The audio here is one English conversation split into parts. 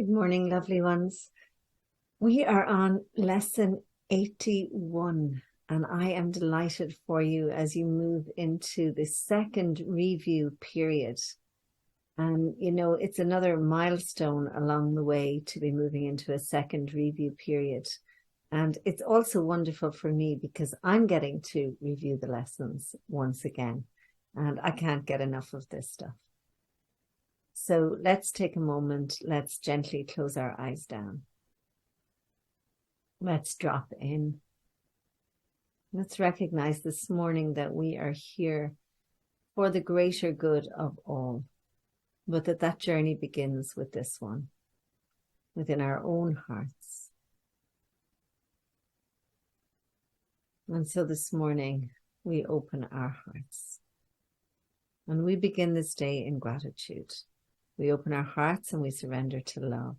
Good morning, lovely ones. We are on lesson 81, and I am delighted for you as you move into the second review period. And, it's another milestone along the way to be moving into a second review period. And it's also wonderful for me because I'm getting to review the lessons once again, and I can't get enough of this stuff. So let's take a moment. Let's gently close our eyes down. Let's drop in. Let's recognize this morning that we are here for the greater good of all, but that journey begins with this one, within our own hearts. And so this morning, we open our hearts and we begin this day in gratitude. We open our hearts and we surrender to love.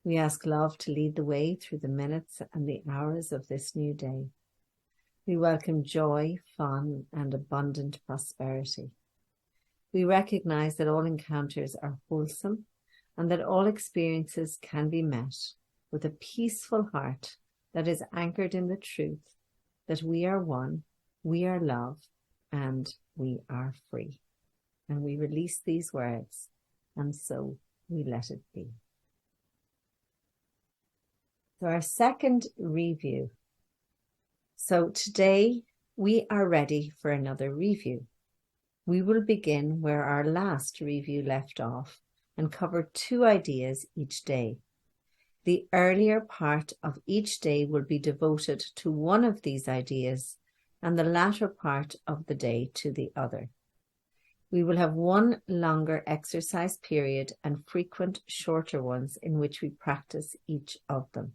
We ask love to lead the way through the minutes and the hours of this new day. We welcome joy, fun, and abundant prosperity. We recognize that all encounters are wholesome and that all experiences can be met with a peaceful heart that is anchored in the truth that we are one, we are love, and we are free. And we release these words, and so we let it be. So our second review. So today we are ready for another review. We will begin where our last review left off and cover 2 ideas each day. The earlier part of each day will be devoted to one of these ideas and the latter part of the day to the other. We will have one longer exercise period and frequent shorter ones in which we practice each of them.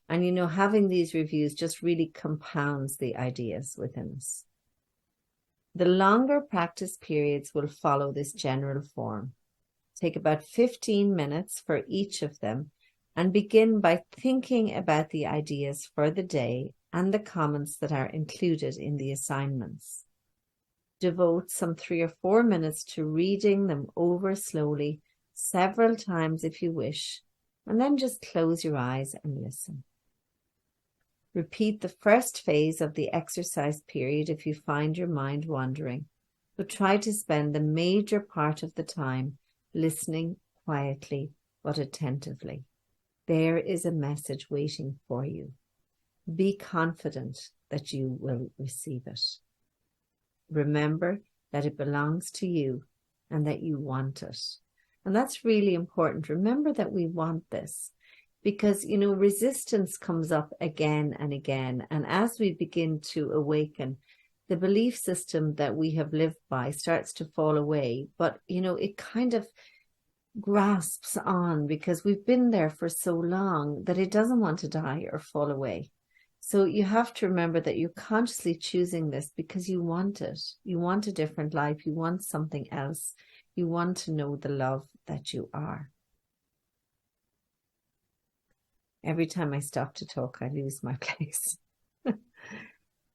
And having these reviews just really compounds the ideas within us. The longer practice periods will follow this general form. Take about 15 minutes for each of them and begin by thinking about the ideas for the day and the comments that are included in the assignments. Devote some 3 or 4 minutes to reading them over slowly, several times if you wish, and then just close your eyes and listen. Repeat the first phase of the exercise period if you find your mind wandering, but try to spend the major part of the time listening quietly but attentively. There is a message waiting for you. Be confident that you will receive it. Remember that it belongs to you and that you want it. And that's really important. Remember that we want this because, resistance comes up again and again. And as we begin to awaken, the belief system that we have lived by starts to fall away. But, it kind of grasps on because we've been there for so long that it doesn't want to die or fall away. So you have to remember that you're consciously choosing this because you want it. You want a different life. You want something else. You want to know the love that you are. Every time I stop to talk, I lose my place.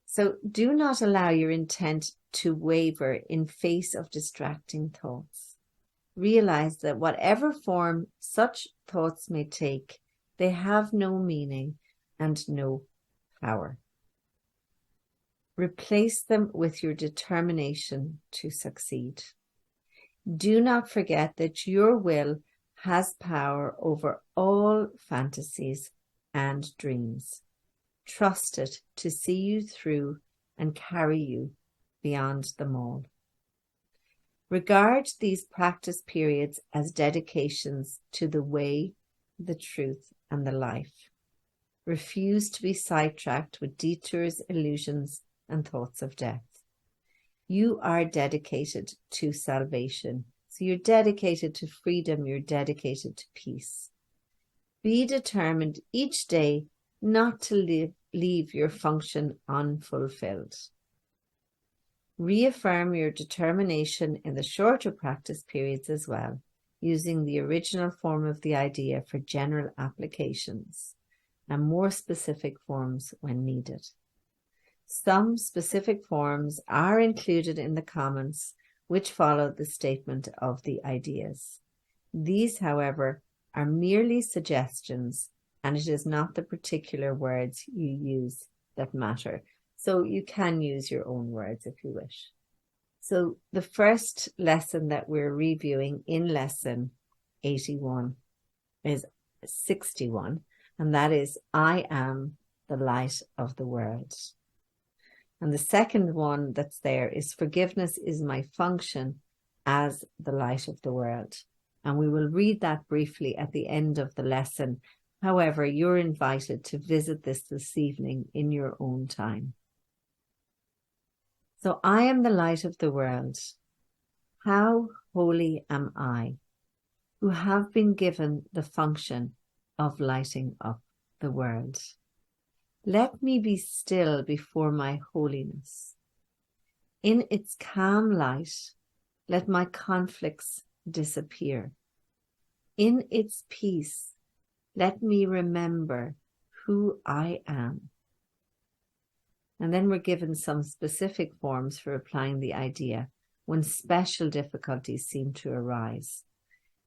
So do not allow your intent to waver in face of distracting thoughts. Realize that whatever form such thoughts may take, they have no meaning and no power. Replace them with your determination to succeed. Do not forget that your will has power over all fantasies and dreams. Trust it to see you through and carry you beyond them all. Regard these practice periods as dedications to the way, the truth, and the life. Refuse to be sidetracked with detours, illusions, and thoughts of death. You are dedicated to salvation. So you're dedicated to freedom. You're dedicated to peace. Be determined each day not to leave your function unfulfilled. Reaffirm your determination in the shorter practice periods as well, using the original form of the idea for general applications and more specific forms when needed. Some specific forms are included in the comments which follow the statement of the ideas. These, however, are merely suggestions, and it is not the particular words you use that matter. So you can use your own words if you wish. So the first lesson that we're reviewing in lesson 81 is 61, and that is I am the light of the world. And the second one that's there is forgiveness is my function as the light of the world. And we will read that briefly at the end of the lesson. However, you're invited to visit this evening in your own time. So I am the light of the world. How holy am I, who have been given the function of lighting up the world. Let me be still before my holiness. In its calm light, let my conflicts disappear. In its peace, let me remember who I am. And then we're given some specific forms for applying the idea when special difficulties seem to arise.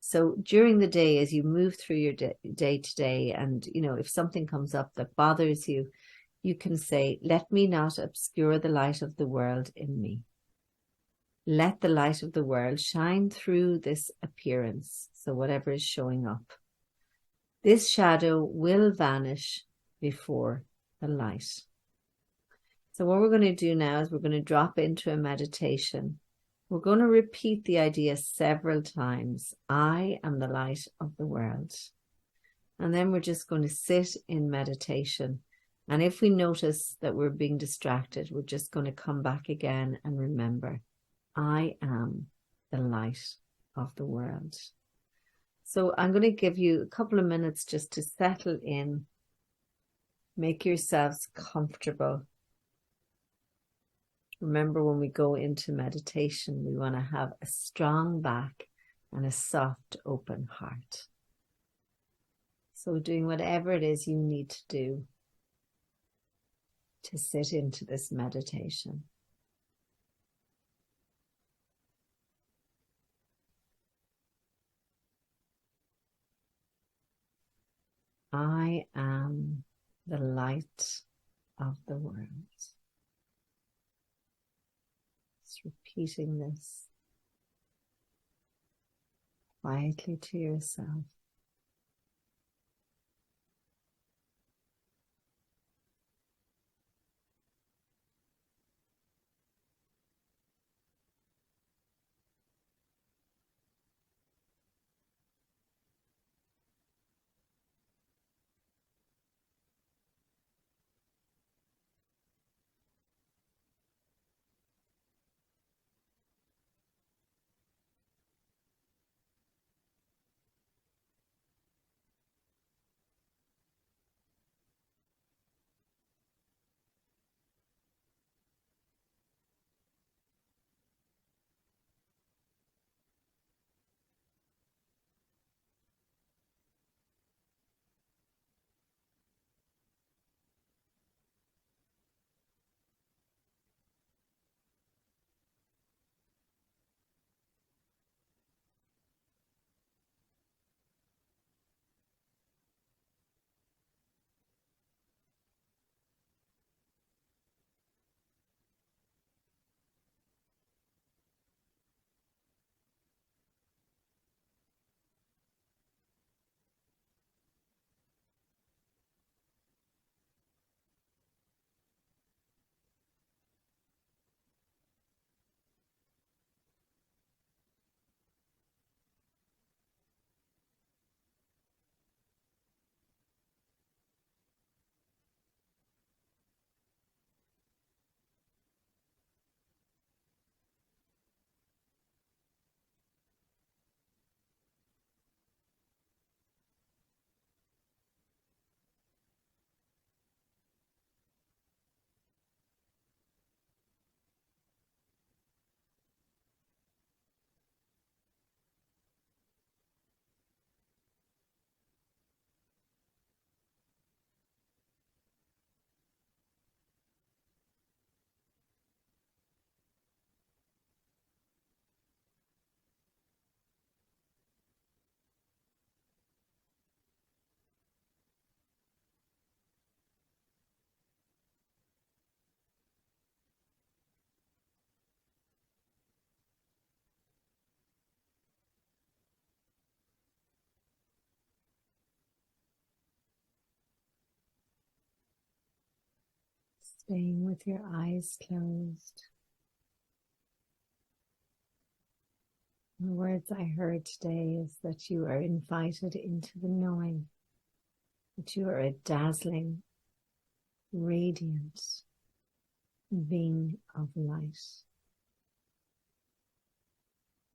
So during the day, as you move through your day to day, and if something comes up that bothers you, you can say, let me not obscure the light of the world in me. Let the light of the world shine through this appearance. So whatever is showing up, this shadow will vanish before the light. So what we're going to do now is we're going to drop into a meditation. We're going to repeat the idea several times. I am the light of the world. And then we're just going to sit in meditation. And if we notice that we're being distracted, we're just going to come back again and remember, I am the light of the world. So I'm going to give you a couple of minutes just to settle in, make yourselves comfortable. Remember, when we go into meditation, we want to have a strong back and a soft, open heart. So doing whatever it is you need to do to sit into this meditation. I am the light of the world. Just repeating this quietly to yourself. Staying with your eyes closed. The words I heard today is that you are invited into the knowing that you are a dazzling, radiant being of light.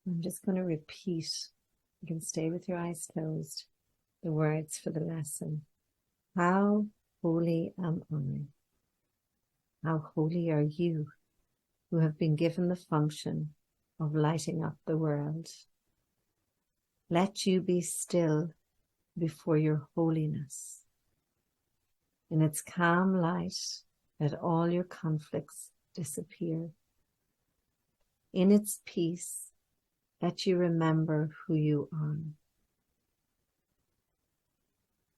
I'm just going to repeat, you can stay with your eyes closed, the words for the lesson. How holy am I? How holy are you who have been given the function of lighting up the world? Let you be still before your holiness. In its calm light, let all your conflicts disappear. In its peace, let you remember who you are.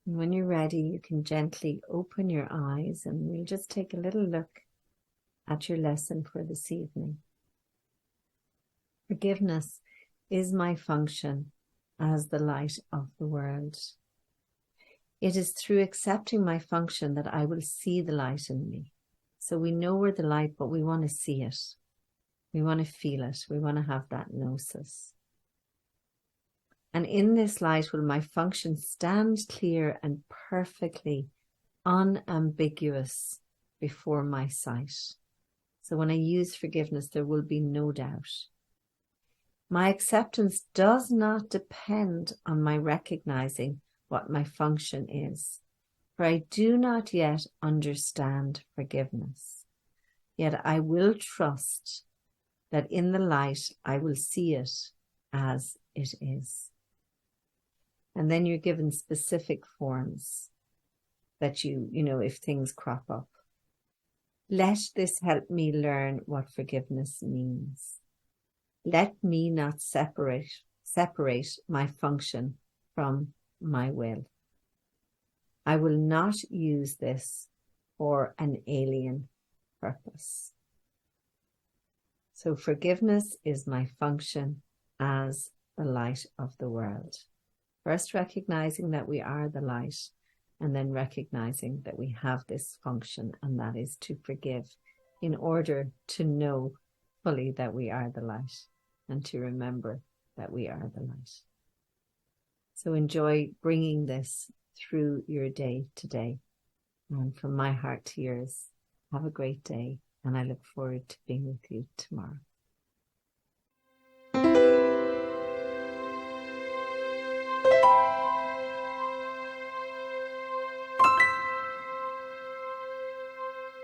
And when you're ready, you can gently open your eyes and we'll just take a little look at your lesson for this evening. Forgiveness is my function as the light of the world. It is through accepting my function that I will see the light in me. So we know we're the light, but we want to see it. We want to feel it. We want to have that gnosis. And in this light will my function stand clear and perfectly unambiguous before my sight. So when I use forgiveness, there will be no doubt. My acceptance does not depend on my recognizing what my function is, for I do not yet understand forgiveness. Yet I will trust that in the light I will see it as it is. And then you're given specific forms that you know, if things crop up. Let this help me learn what forgiveness means. Let me not separate my function from my will. I will not use this for an alien purpose. So forgiveness is my function as the light of the world. First recognizing that we are the light, and then recognizing that we have this function, and that is to forgive in order to know fully that we are the light and to remember that we are the light. So enjoy bringing this through your day today. And from my heart to yours, have a great day, and I look forward to being with you tomorrow.